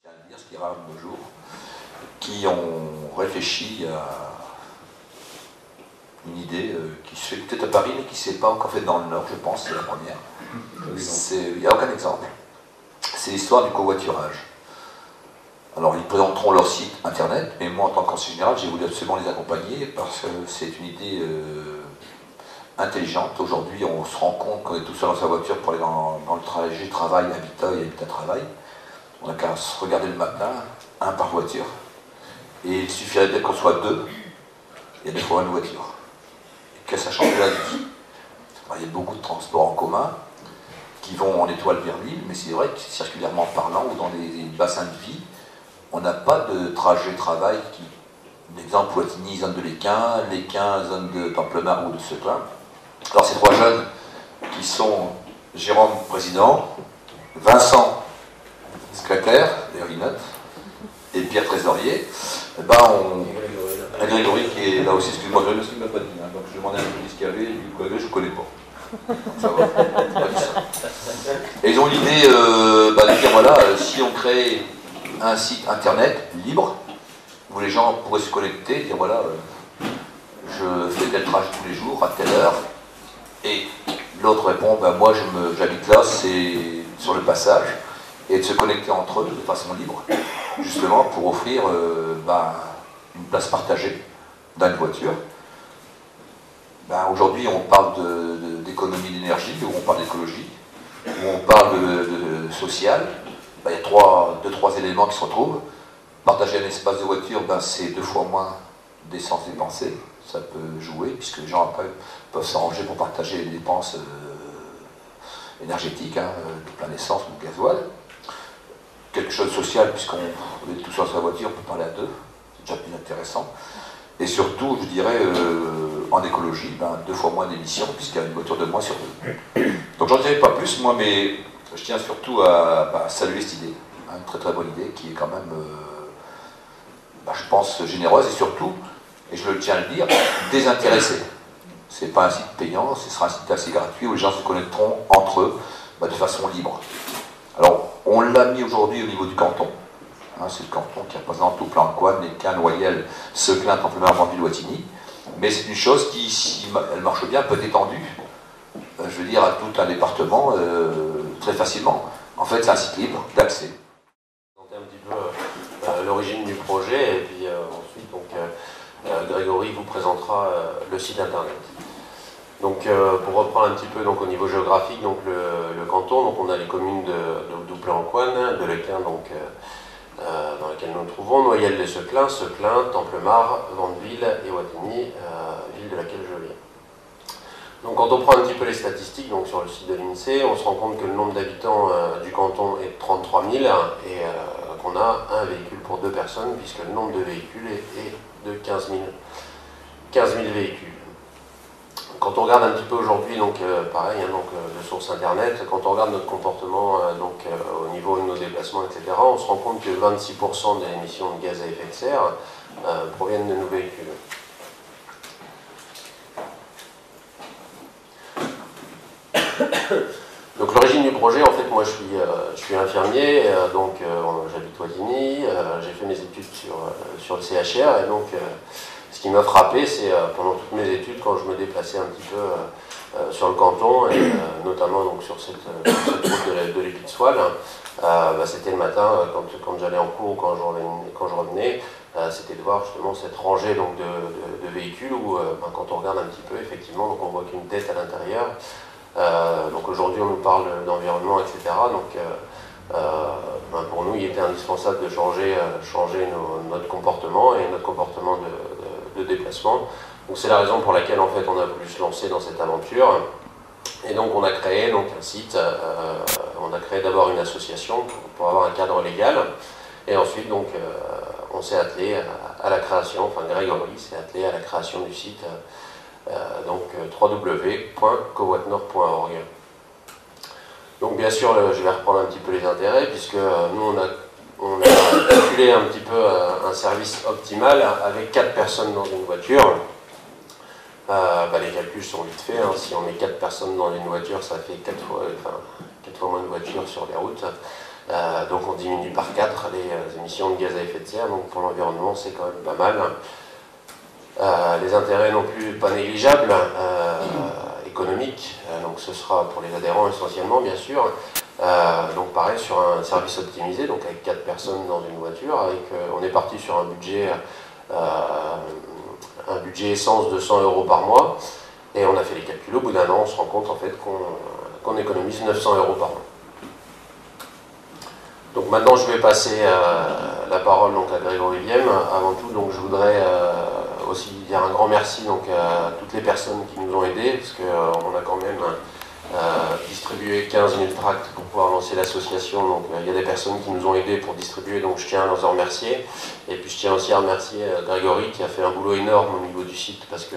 Dire ce qui rame de nos jours, qui ont réfléchi à une idée qui se fait peut-être à Paris, mais qui ne s'est pas encore faite dans le Nord, je pense, c'est la première. Il n'y a aucun exemple. C'est l'histoire du covoiturage. Alors, ils présenteront leur site internet, mais moi, en tant qu'conseiller général, j'ai voulu absolument les accompagner parce que c'est une idée intelligente. Aujourd'hui, on se rend compte qu'on est tout seul dans sa voiture pour aller dans le trajet travail-habitat et habitat-travail. On n'a qu'à se regarder le matin, un par voiture. Et il suffirait peut-être qu'on soit deux, il y a des fois une voiture. Et que ça change la vie. Alors, il y a beaucoup de transports en commun qui vont en étoile vers l'île, mais c'est vrai que circulairement parlant, ou dans les bassins de vie, on n'a pas de trajet travail qui, l'exemple Poitigny, zone de Léquin, zone de Templemar ou de Seclin. Alors ces trois jeunes qui sont Jérôme, président, Vincent, secrétaire, d'ailleurs il note, et Pierre Trésorier, et Grégory qui est là aussi, excuse-moi, parce qu'il ne m'a pas dit, hein, donc je demandais un peu ce qu'il y avait, du coup, je ne connais pas. Ça va, pas dit ça. Et ils ont l'idée de dire voilà, si on crée un site internet libre, où les gens pourraient se connecter, dire voilà, je fais tel trajet tous les jours, à telle heure, et l'autre répond, moi j'habite là, c'est sur le passage, et de se connecter entre eux de façon libre, justement pour offrir une place partagée dans une voiture. Aujourd'hui on parle d'économie d'énergie, où on parle d'écologie, où on parle de social. Il y a deux, trois éléments qui se retrouvent. Partager un espace de voiture, c'est 2 fois moins d'essence dépensée. Ça peut jouer, puisque les gens après peuvent s'arranger pour partager les dépenses énergétiques, de plein d'essence ou de gasoil. Quelque chose de social, puisqu'on est tous sur sa voiture, on peut parler à deux, c'est déjà plus intéressant. Et surtout, je dirais, en écologie, 2 fois moins d'émissions, puisqu'il y a une voiture de moins sur 2. Donc j'en dirai pas plus, moi, mais je tiens surtout à saluer cette idée, une très très bonne idée, qui est quand même, je pense, généreuse, et surtout, et je le tiens à le dire, désintéressée. C'est pas un site payant, ce sera un site assez gratuit, où les gens se connecteront entre eux, de façon libre. Alors, on l'a mis aujourd'hui au niveau du canton. C'est le canton qui représente tout Plancoine, Léquin, Noyelles, Seclin, Templemar, Vanville-Wattignies. Mais c'est une chose qui, si elle marche bien, peut être étendue, je veux dire, à tout un département très facilement. En fait, c'est un site libre d'accès. Un petit peu l'origine du projet, et puis ensuite, Grégory vous présentera le site internet. Donc, pour reprendre un petit peu au niveau géographique, le canton, on a les communes de Douplan-Coine, de Léquin, dans lesquelles nous nous trouvons, Noyelles et Seclin, Templemar, Vandeville et Wattignies, ville de laquelle je viens. Donc quand on prend un petit peu les statistiques sur le site de l'INSEE, on se rend compte que le nombre d'habitants du canton est de 33 000 et qu'on a un véhicule pour 2 personnes, puisque le nombre de véhicules est de 15 000 véhicules. Quand on regarde un petit peu aujourd'hui, pareil, de source internet, quand on regarde notre comportement au niveau de nos déplacements, etc., on se rend compte que 26% des émissions de gaz à effet de serre proviennent de nos véhicules. Donc l'origine du projet, en fait, moi je suis infirmier, j'habite Wattignies, j'ai fait mes études sur le CHR, et ce qui m'a frappé, c'est pendant toutes mes études, quand je me déplaçais un petit peu sur le canton, et notamment sur cette route de l'Épide-Soile, c'était le matin, quand j'allais en cours ou quand je revenais, c'était de voir justement cette rangée de véhicules où, quand on regarde un petit peu, effectivement, on voit qu'une tête à l'intérieur. Aujourd'hui on nous parle d'environnement, etc. Pour nous il était indispensable de changer notre comportement et notre comportement de déplacement. Donc c'est la raison pour laquelle en fait on a voulu se lancer dans cette aventure. Et donc on a créé un site, on a créé d'abord une association pour avoir un cadre légal. Et ensuite on s'est attelé à la création, Grégory s'est attelé à la création du site. www.covoitnord.org. Donc bien sûr, je vais reprendre un petit peu les intérêts, puisque nous on a calculé un petit peu un service optimal avec 4 personnes dans une voiture. Les calculs sont vite faits, si on est 4 personnes dans une voiture, ça fait 4 fois moins de voitures sur les routes. Donc on diminue par 4 les émissions de gaz à effet de serre, donc pour l'environnement c'est quand même pas mal. Les intérêts non plus pas négligeables, économiques, donc ce sera pour les adhérents essentiellement bien sûr. Donc pareil sur un service optimisé, donc avec 4 personnes dans une voiture, on est parti sur un budget essence de 100 € par mois, et on a fait les calculs, au bout d'un an on se rend compte en fait qu'on économise 900 € par mois. Donc maintenant je vais passer la parole donc, à Grégory Wiem. Avant tout donc, je voudrais aussi dire un grand merci donc, à toutes les personnes qui nous ont aidés, parce qu'on a quand même distribué 15 000 tracts pour pouvoir lancer l'association. Donc il y a des personnes qui nous ont aidés pour distribuer, donc je tiens à les en remercier. Et puis je tiens aussi à remercier Grégory qui a fait un boulot énorme au niveau du site, parce que